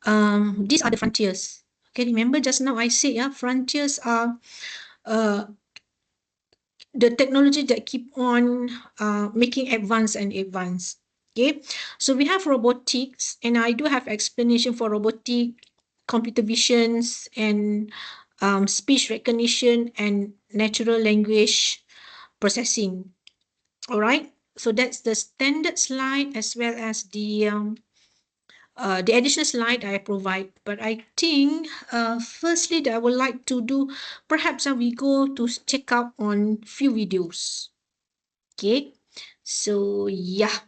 these are the frontiers. Okay, remember just now I said, yeah, frontiers are uh, the technology that keep on making advance and advance. Okay, so we have robotics, and I do have explanation for robotic, computer visions, and speech recognition and natural language processing. All right, so that's the standard slide as well as the additional slide I provide. But I think firstly that I would like to do, perhaps we go to check out on few videos. Okay, so yeah,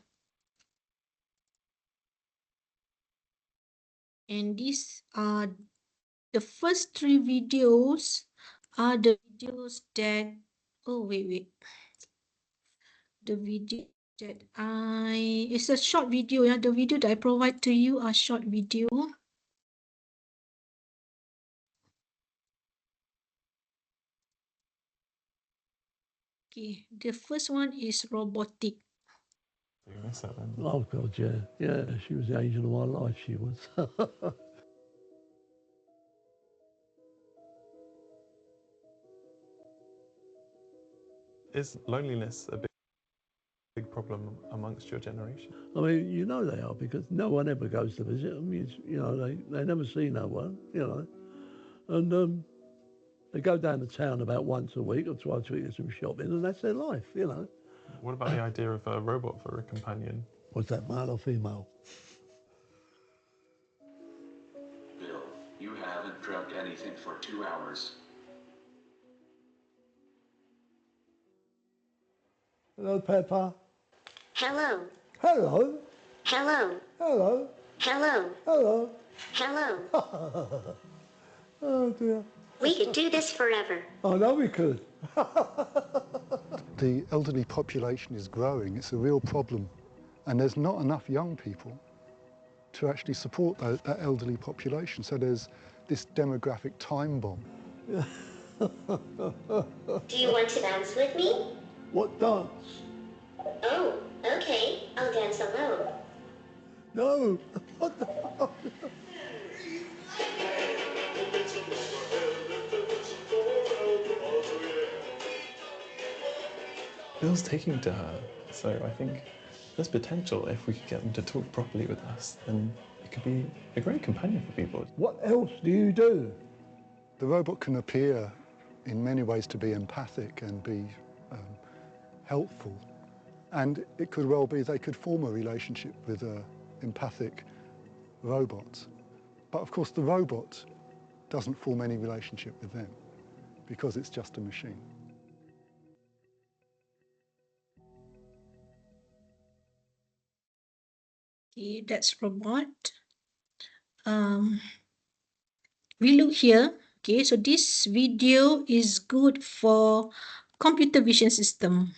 and these are the first three videos are the videos that, oh wait, the video that it's a short video. Yeah, the video that I provide to you are short video. Okay, the first one is robotic. You miss her then? Oh God, yeah, yeah. She was the angel of my life. She was. Is loneliness a big problem amongst your generation? I mean, you know they are, because no one ever goes to visit them. You know, they never see no one. You know, and they go down to town about once a week or twice a week to some shopping, and that's their life. You know. What about the idea of a robot for a companion? Was that male or female? Bill, you haven't dreamt anything for 2 hours. Hello, Peppa. Hello. Hello. Hello. Hello. Hello. Hello. Hello. Oh dear. We could do this forever. I know we could. The elderly population is growing. It's a real problem. And there's not enough young people to actually support that elderly population. So there's this demographic time bomb. Do you want to dance with me? What dance? Oh, okay. I'll dance alone. No. Bill's taking to her, so I think there's potential. If we could get them to talk properly with us, then it could be a great companion for people. What else do you do? The robot can appear in many ways to be empathic and be helpful. And it could well be they could form a relationship with an empathic robot. But of course the robot doesn't form any relationship with them because it's just a machine. Okay, that's robot. We look here. Okay, so this video is good for computer vision system.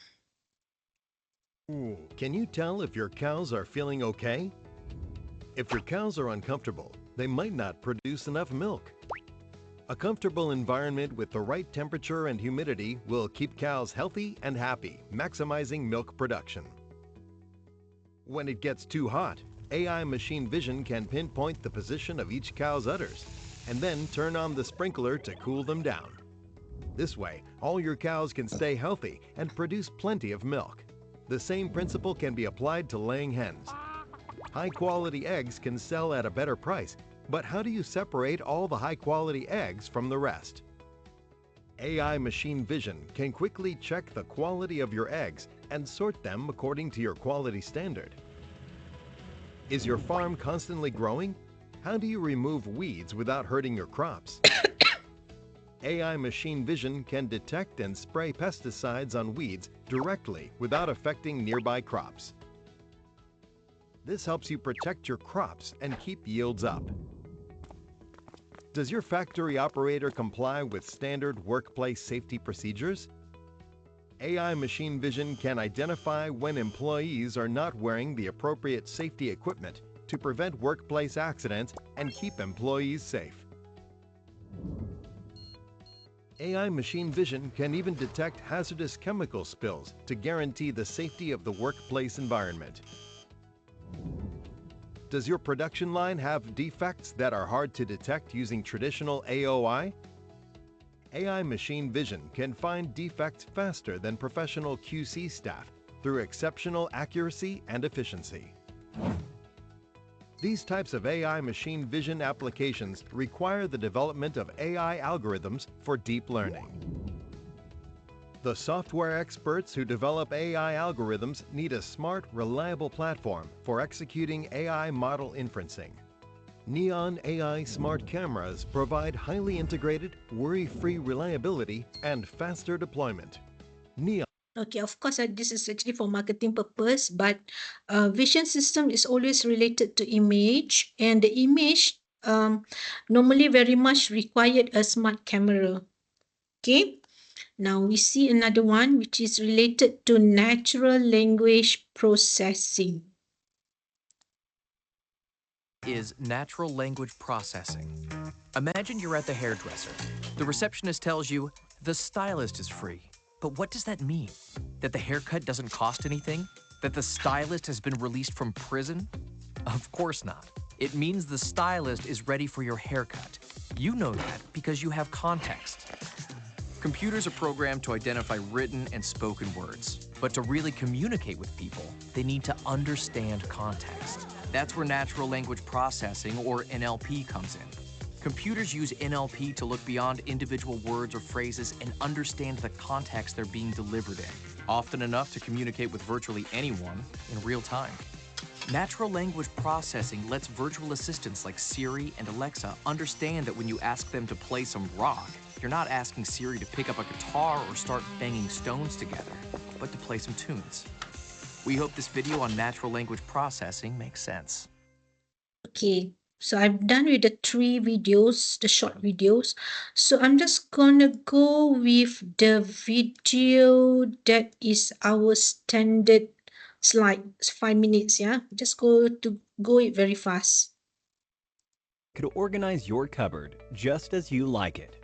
Can you tell if your cows are feeling okay? If your cows are uncomfortable, they might not produce enough milk. A comfortable environment with the right temperature and humidity will keep cows healthy and happy, maximizing milk production. When it gets too hot, AI machine vision can pinpoint the position of each cow's udders and then turn on the sprinkler to cool them down. This way, all your cows can stay healthy and produce plenty of milk. The same principle can be applied to laying hens. High-quality eggs can sell at a better price, but how do you separate all the high-quality eggs from the rest? AI machine vision can quickly check the quality of your eggs and sort them according to your quality standard. Is your farm constantly growing? How do you remove weeds without hurting your crops? AI machine vision can detect and spray pesticides on weeds directly without affecting nearby crops. This helps you protect your crops and keep yields up. Does your factory operator comply with standard workplace safety procedures? AI machine vision can identify when employees are not wearing the appropriate safety equipment to prevent workplace accidents and keep employees safe. AI machine vision can even detect hazardous chemical spills to guarantee the safety of the workplace environment. Does your production line have defects that are hard to detect using traditional AOI? AI machine vision can find defects faster than professional QC staff through exceptional accuracy and efficiency. These types of AI machine vision applications require the development of AI algorithms for deep learning. The software experts who develop AI algorithms need a smart, reliable platform for executing AI model inferencing. Neon AI smart cameras provide highly integrated, worry-free reliability and faster deployment. Neon Okay, of course, this is actually for marketing purpose, but vision system is always related to image, and the image normally very much required a smart camera. Okay, now we see another one which is related to natural language processing. Is natural language processing. Imagine you're at the hairdresser. The receptionist tells you, the stylist is free. But what does that mean? That the haircut doesn't cost anything? That the stylist has been released from prison? Of course not. It means the stylist is ready for your haircut. You know that because you have context. Computers are programmed to identify written and spoken words. But to really communicate with people, they need to understand context. That's where natural language processing, or NLP, comes in. Computers use NLP to look beyond individual words or phrases and understand the context they're being delivered in, often enough to communicate with virtually anyone in real time. Natural language processing lets virtual assistants like Siri and Alexa understand that when you ask them to play some rock, you're not asking Siri to pick up a guitar or start banging stones together, but to play some tunes. We hope this video on natural language processing makes sense. Okay, so I'm done with the 3 videos, the short videos. So I'm just gonna go with the video that is our standard slide, 5 minutes, yeah? Just go it very fast. Could organize your cupboard just as you like it.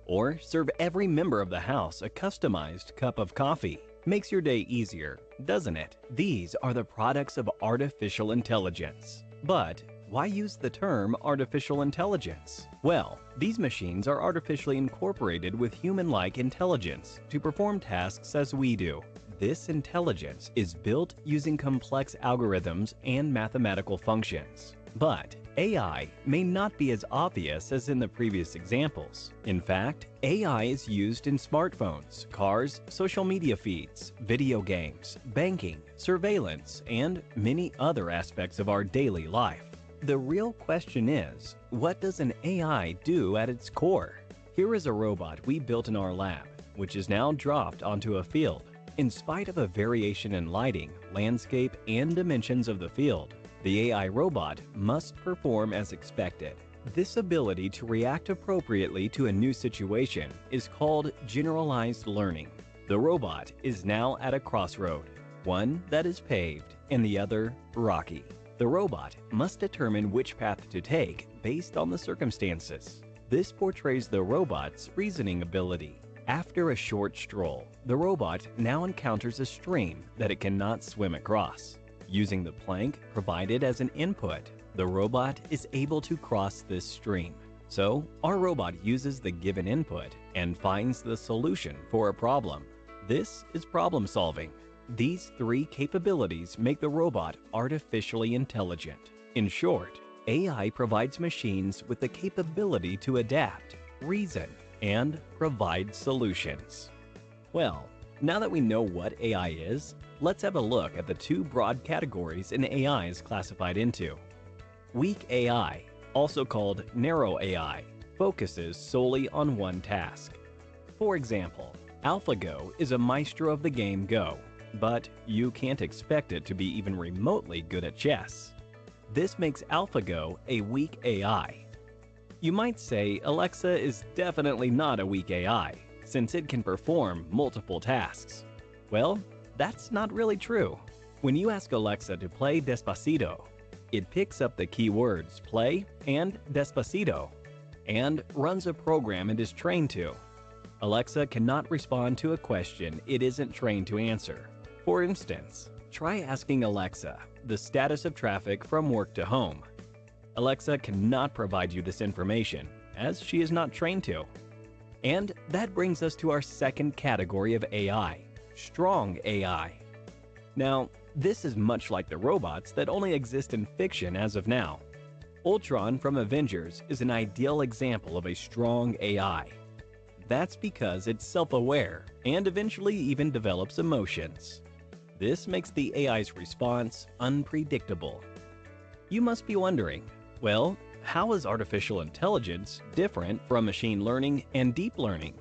Or serve every member of the house a customized cup of coffee. Makes your day easier, doesn't it? These are the products of artificial intelligence. But why use the term artificial intelligence? Well, these machines are artificially incorporated with human-like intelligence to perform tasks as we do. This intelligence is built using complex algorithms and mathematical functions. But AI may not be as obvious as in the previous examples. In fact, AI is used in smartphones, cars, social media feeds, video games, banking, surveillance, and many other aspects of our daily life. The real question is, what does an AI do at its core? Here is a robot we built in our lab, which is now dropped onto a field. In spite of a variation in lighting, landscape, and dimensions of the field, the AI robot must perform as expected. This ability to react appropriately to a new situation is called generalized learning. The robot is now at a crossroad, one that is paved and the other rocky. The robot must determine which path to take based on the circumstances. This portrays the robot's reasoning ability. After a short stroll, the robot now encounters a stream that it cannot swim across. Using the plank provided as an input, the robot is able to cross this stream. So, our robot uses the given input and finds the solution for a problem. This is problem solving. These 3 capabilities make the robot artificially intelligent. In short, AI provides machines with the capability to adapt, reason, and provide solutions. Well, now that we know what AI is, let's have a look at the 2 broad categories an AI is classified into. Weak AI, also called narrow AI, focuses solely on one task. For example, AlphaGo is a maestro of the game Go, but you can't expect it to be even remotely good at chess. This makes AlphaGo a weak AI. You might say Alexa is definitely not a weak AI, since it can perform multiple tasks. Well, that's not really true. When you ask Alexa to play Despacito, it picks up the keywords play and Despacito and runs a program it is trained to. Alexa cannot respond to a question it isn't trained to answer. For instance, try asking Alexa, the status of traffic from work to home. Alexa cannot provide you this information, as she is not trained to. And that brings us to our second category of AI, strong AI. Now, this is much like the robots that only exist in fiction as of now. Ultron from Avengers is an ideal example of a strong AI. That's because it's self-aware and eventually even develops emotions. This makes the AI's response unpredictable. You must be wondering, well, how is artificial intelligence different from machine learning and deep learning?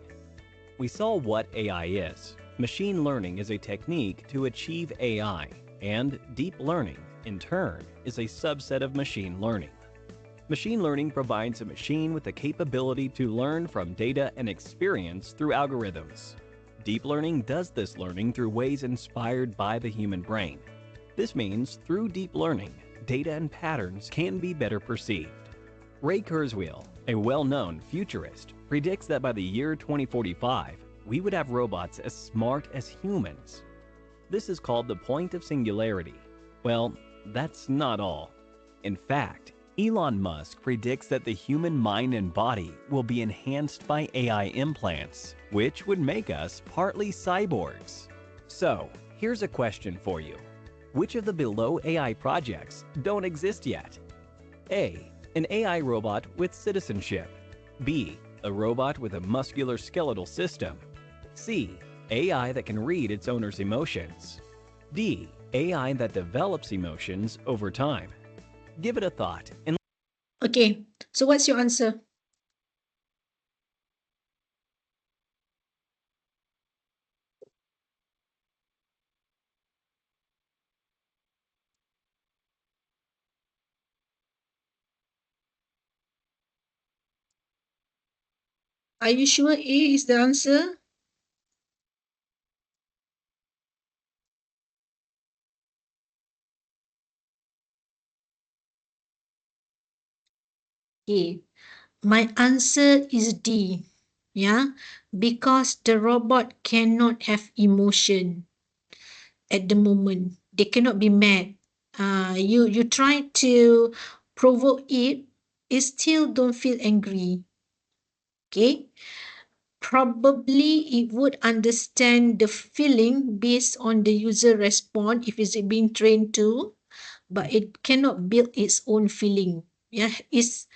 We saw what AI is. Machine learning is a technique to achieve AI, and deep learning, in turn, is a subset of machine learning. Machine learning provides a machine with the capability to learn from data and experience through algorithms. Deep learning does this learning through ways inspired by the human brain. This means through deep learning, data and patterns can be better perceived. Ray Kurzweil, a well-known futurist, predicts that by the year 2045, we would have robots as smart as humans. This is called the point of singularity. Well, that's not all. In fact, Elon Musk predicts that the human mind and body will be enhanced by AI implants, which would make us partly cyborgs. So, here's a question for you. Which of the below AI projects don't exist yet? A. An AI robot with citizenship. B. A robot with a muscular skeletal system. C. AI that can read its owner's emotions. D. AI that develops emotions over time. Give it a thought and Okay, so what's your answer? Are you sure A is the answer? Okay, my answer is D. Yeah, because the robot cannot have emotion at the moment. They cannot be mad. You try to provoke it still don't feel angry. Okay, probably it would understand the feeling based on the user response if it's being trained to, but it cannot build its own feeling. Yeah, it's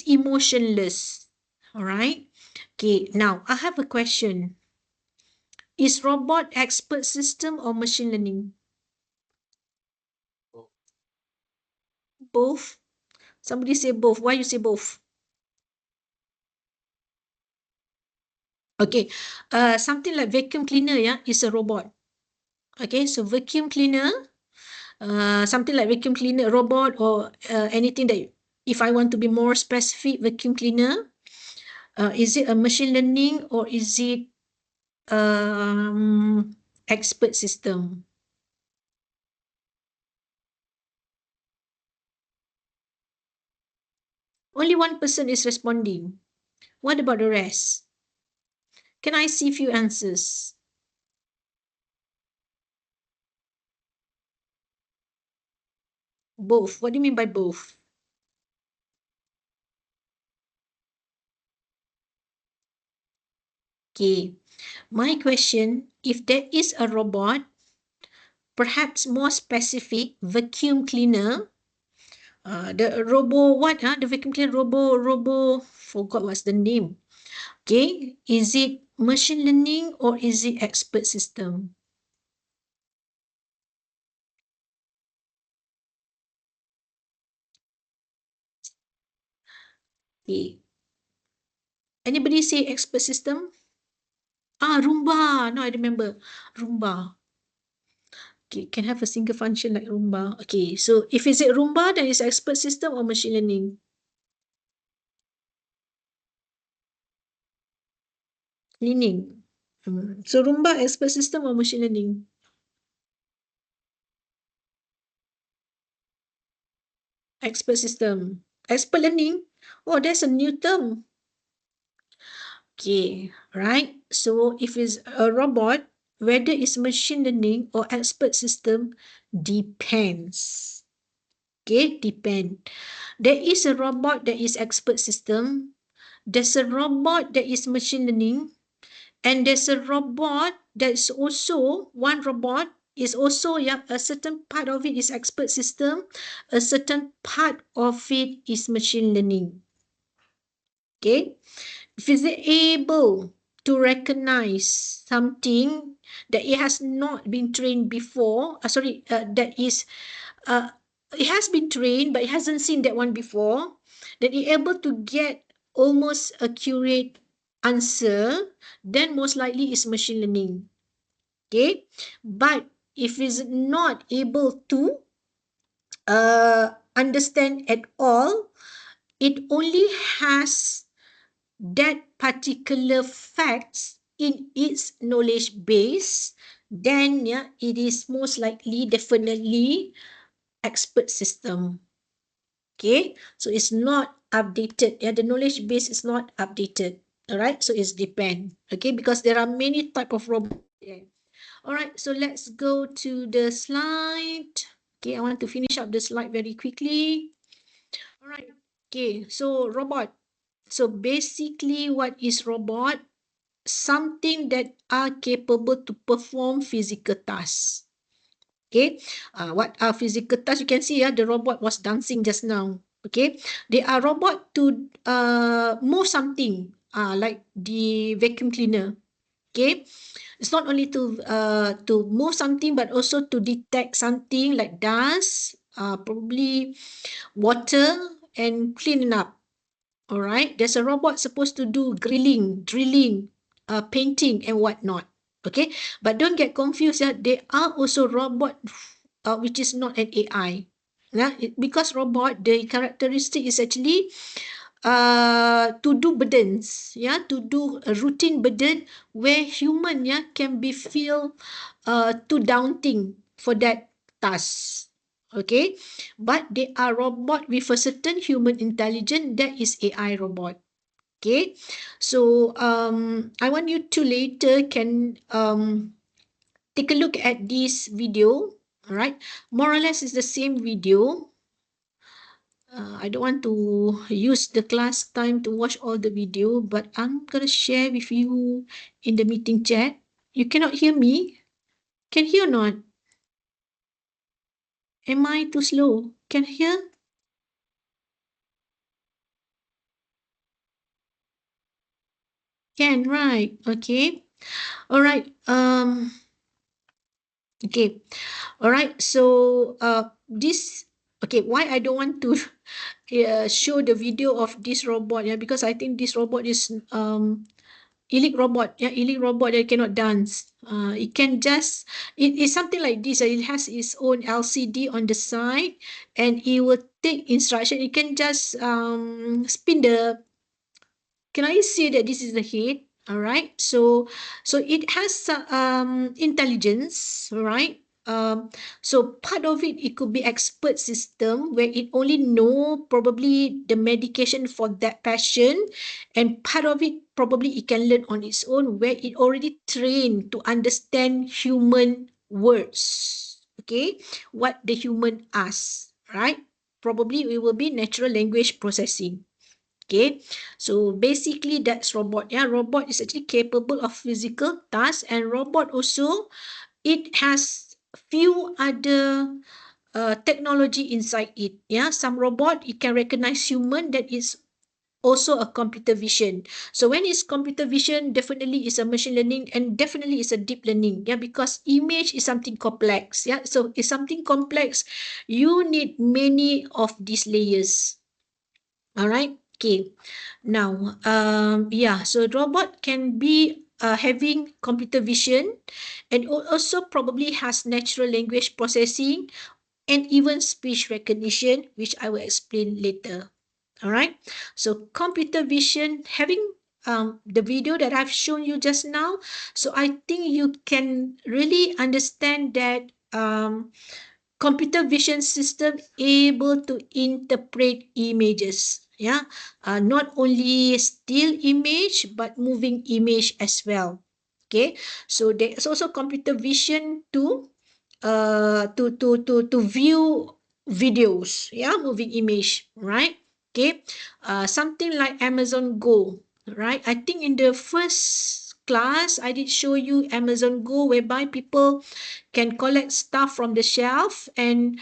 emotionless. All right. Okay, now I have a question. Is robot expert system or machine learning? Both. Somebody say both. Why you say both? Okay. Something like vacuum cleaner, yeah, is a robot. Okay, so vacuum cleaner, something like vacuum cleaner robot or anything that, if I want to be more specific, vacuum cleaner, is it a machine learning or is it expert system? Only one person is responding. What about the rest? Can I see few answers? Both. What do you mean by both? Okay. My question, if there is a robot, perhaps more specific, vacuum cleaner, the robo what? The vacuum cleaner forgot what's the name. Okay. Is it machine learning or is it expert system? Okay. Anybody say expert system? Roomba. No, I remember. Roomba. Okay, can have a single function like Roomba. Okay, so if it's a Roomba, then it's expert system or machine learning? Cleaning. So Roomba expert system or machine learning? Expert system. Expert learning? Oh, that's a new term. Okay, right. So if it's a robot, whether it's machine learning or expert system depends. Okay, depend. There is a robot that is expert system. There's a robot that is machine learning. And there's a robot that's also, one robot is also, yeah, a certain part of it is expert system. A certain part of it is machine learning. Okay. If it's able to recognize something that it has not been trained before, that is, uh, it has been trained but it hasn't seen that one before, then it able to get almost accurate answer, then most likely is machine learning. Okay, but if it's not able to understand at all, it only has that particular facts in its knowledge base, then yeah, it is most likely definitely expert system. Okay, so it's not updated. Yeah, the knowledge base is not updated. All right, so it's depend. Okay, because there are many type of robots. Yeah. All right, so let's go to the slide. Okay, I want to finish up the slide very quickly. All right. Okay, so robot. So basically, what is robot? Something that are capable to perform physical tasks. Okay, what are physical tasks? You can see the robot was dancing just now. Okay, they are robot to move something, like the vacuum cleaner. Okay, it's not only to move something but also to detect something like dust, probably water, and cleaning up. All right, there's a robot supposed to do grilling, drilling, painting, and whatnot. Okay, but don't get confused. Yeah, there are also robot, which is not an AI. Yeah, because robot, the characteristic is actually to do burdens, yeah, to do a routine burden where human, yeah, can be feel too daunting for that task. Okay, but they are robot with a certain human intelligence, that is AI robot. Okay, so I want you to later can take a look at this video. All right, more or less is the same video. I don't want to use the class time to watch all the video, but I'm gonna share with you in the meeting chat. You cannot hear me? Can hear or not? Am I too slow? Can hear? Can, right? Okay. All right. Okay. All right. So this, okay, why I don't want to show the video of this robot, yeah, because I think this robot is elite robot, yeah, elite robot that cannot dance. It can just, it is something like this. It has its own LCD on the side, and it will take instruction. It can just spin the. Can I say that this is the head? All right. So it has intelligence, right? So part of it, it could be expert system where it only know probably the medication for that patient, and part of it probably it can learn on its own where it already trained to understand human words. Okay, what the human asks, right? Probably it will be natural language processing. Okay, so basically that's robot. Yeah, robot is actually capable of physical tasks, and robot also, it has few other technology inside it. Yeah, some robot it can recognize human, that is also a computer vision. So when it's computer vision, definitely is a machine learning, and definitely is a deep learning. Yeah, because image is something complex. Yeah, so it's something complex. You need many of these layers. All right. Okay. Now, yeah, so robot can be having computer vision, and also probably has natural language processing and even speech recognition, which I will explain later. All right. So computer vision, having the video that I've shown you just now, so I think you can really understand that computer vision system able to interpret images, yeah, not only still image but moving image as well. Okay, so there's also computer vision to view videos, yeah, moving image, right? Okay, something like Amazon Go, right? I think in the first class I did show you Amazon Go, whereby people can collect stuff from the shelf, and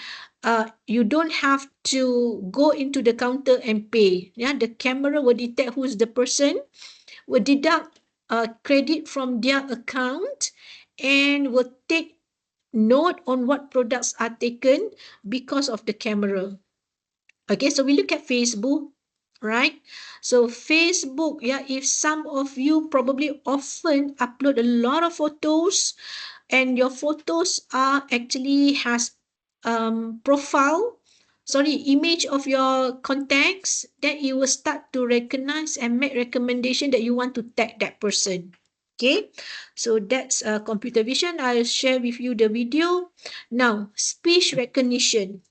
you don't have to go into the counter and pay. Yeah, the camera will detect who's the person, will deduct credit from their account, and will take note on what products are taken because of the camera. Okay, so we look at Facebook, right? So Facebook, yeah, if some of you probably often upload a lot of photos, and your photos are actually has profile, sorry, image of your contacts, then it will start to recognize and make recommendation that you want to tag that person. Okay, so that's computer vision. I'll share with you the video. Now, speech recognition.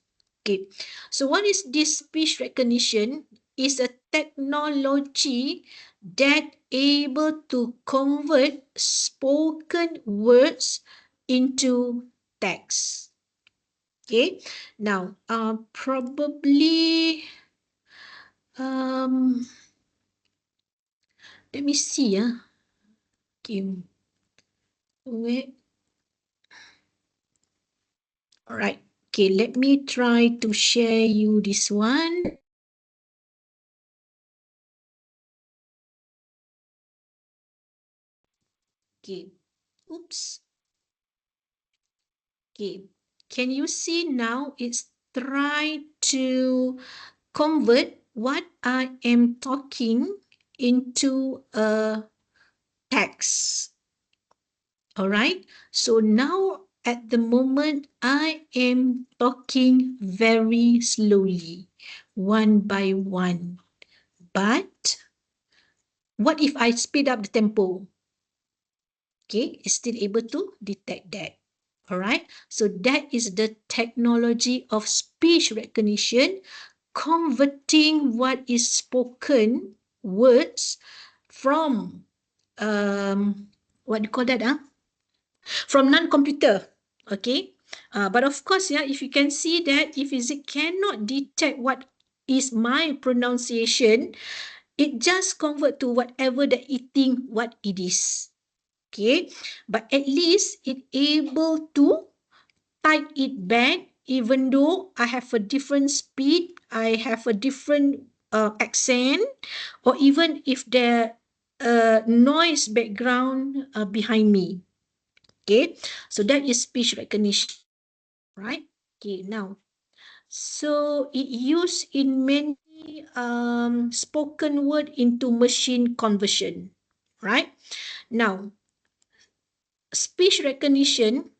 Okay, so what is this speech recognition? Is a technology that able to convert spoken words into text. Okay, now probably um let me see. Okay, wait. All right. Okay, let me try to share you this one. Okay. Oops. Okay. Can you see now? It's try to convert what I am talking into a text. All right. So now at the moment, I am talking very slowly, one by one. But what if I speed up the tempo? Okay, it's still able to detect that. All right. So that is the technology of speech recognition, converting what is spoken words from what do you call that? From non-computer. Okay. But of course, yeah, if you can see that if it cannot detect what is my pronunciation, it just convert to whatever that it think what it is. Okay. But at least it able to type it back, even though I have a different speed, I have a different accent, or even if there noise background behind me. Okay, so that is speech recognition, right? Okay, now, so it used in many spoken word into machine conversion, right? Now, speech recognition,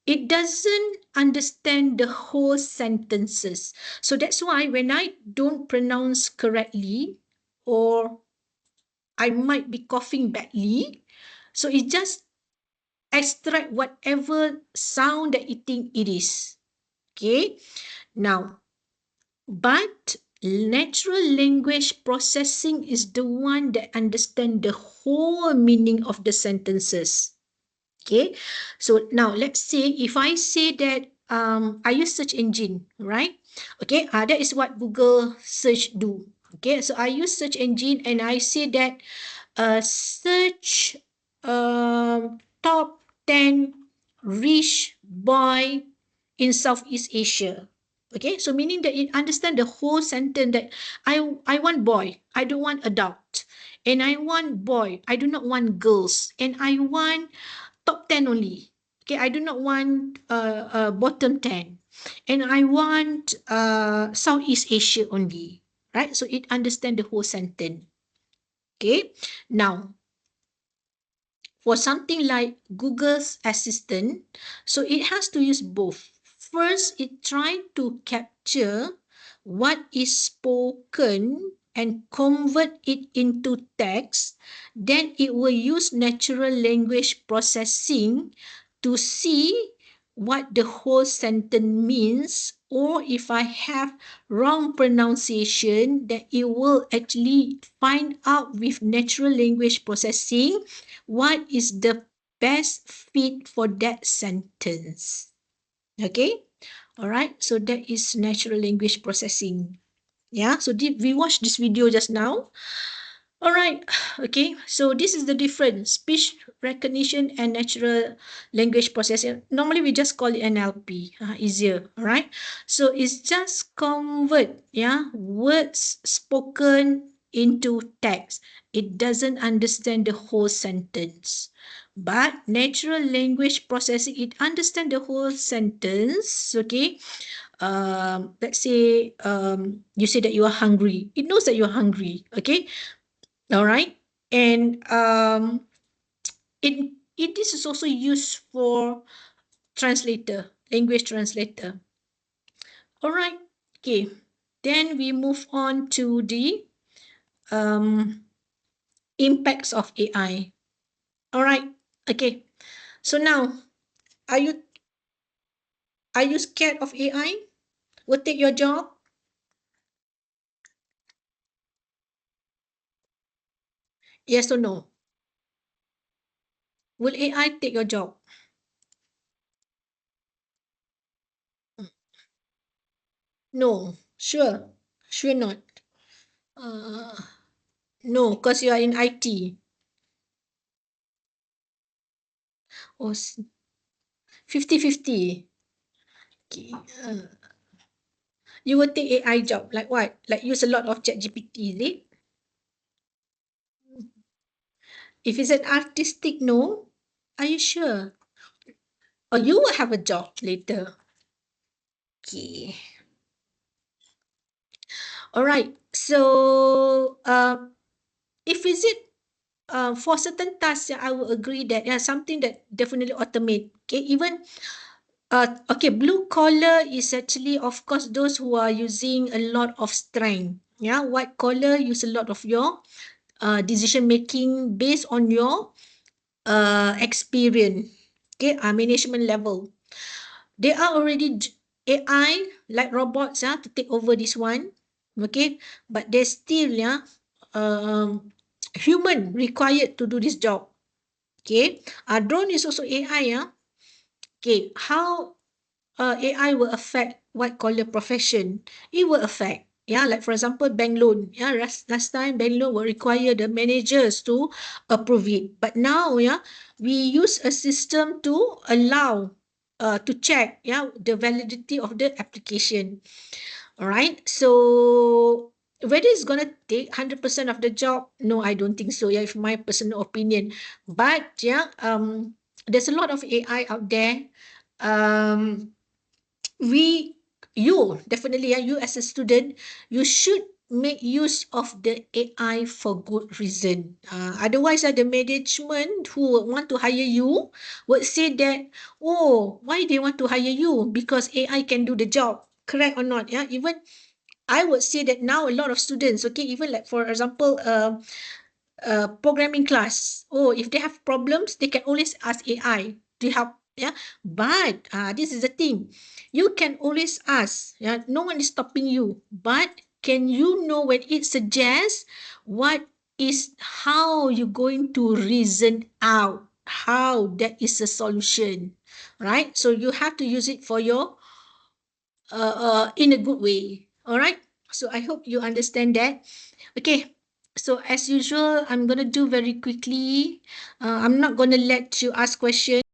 it doesn't understand the whole sentences. So that's why when I don't pronounce correctly, or I might be coughing badly, so it just extract whatever sound that it think it is. Okay. Now, but natural language processing is the one that understand the whole meaning of the sentences. Okay, so now let's say if I say that I use search engine, right? Okay, that is what Google search do. Okay, so I use search engine and I say that search top 10 rich boy in Southeast Asia. Okay, so meaning that it understand the whole sentence that I want boy, I don't want adult, and I want boy, I do not want girls, and I want top 10 only. Okay, I do not want bottom 10. And I want Southeast Asia only. Right? So it understand the whole sentence. Okay. Now, for something like Google's Assistant, so it has to use both. First, it tries to capture what is spoken and convert it into text. Then it will use natural language processing to see what the whole sentence means, or if I have wrong pronunciation, that it will actually find out with natural language processing what is the best fit for that sentence. Okay, all right, so that is natural language processing. Yeah, so we watched this video just now. All right, okay, so this is the difference: speech recognition and natural language processing. Normally we just call it NLP, easier. All right, so it's just convert, yeah, words spoken into text. It doesn't understand the whole sentence. But natural language processing, it understand the whole sentence. Okay, let's say you say that you are hungry, it knows that you are hungry. Okay, all right, and it this is also used for translator, language translator. All right, okay, then we move on to the um, impacts of AI. All right, okay, so now, are you scared of AI will take your job? Yes or no? Will AI take your job? No, sure not. uh, no, because you are in IT. Oh, 50-50. Okay. You will take AI job like what? Like use a lot of ChatGPT, is it? If it's an artistic, no. Are you sure? Or you will have a job later. Okay. All right. So, if is it for certain tasks, yeah, I will agree that yeah, something that definitely automate. Okay, even okay, blue collar is actually, of course, those who are using a lot of strength. Yeah, white collar use a lot of your decision making based on your experience. Okay, management level. There are already AI like robots to take over this one. Okay, but there's still um, human required to do this job. Okay, drone is also AI. Okay, how AI will affect white collar profession? It will affect. Yeah, like for example, bank loan. Yeah, last time bank loan will require the managers to approve it. But now, yeah, we use a system to allow to check, yeah, the validity of the application. All right. So whether it's gonna take 100% of the job, no, I don't think so. Yeah, if my personal opinion. But yeah, there's a lot of AI out there. Um, we you definitely, you as a student, you should make use of the AI for good reason. Otherwise, the management who would want to hire you would say that, oh, why they want to hire you? Because AI can do the job. Correct or not? Yeah, even I would say that now a lot of students, okay, even like for example, programming class. Oh, if they have problems, they can always ask AI to help. Yeah, but this is the thing. You can always ask. Yeah, no one is stopping you. But can you know when it suggests what is how you going to reason out how that is a solution, right? So you have to use it for your in a good way. All right. So I hope you understand that. Okay. So as usual, I'm gonna do very quickly. I'm not gonna let you ask questions.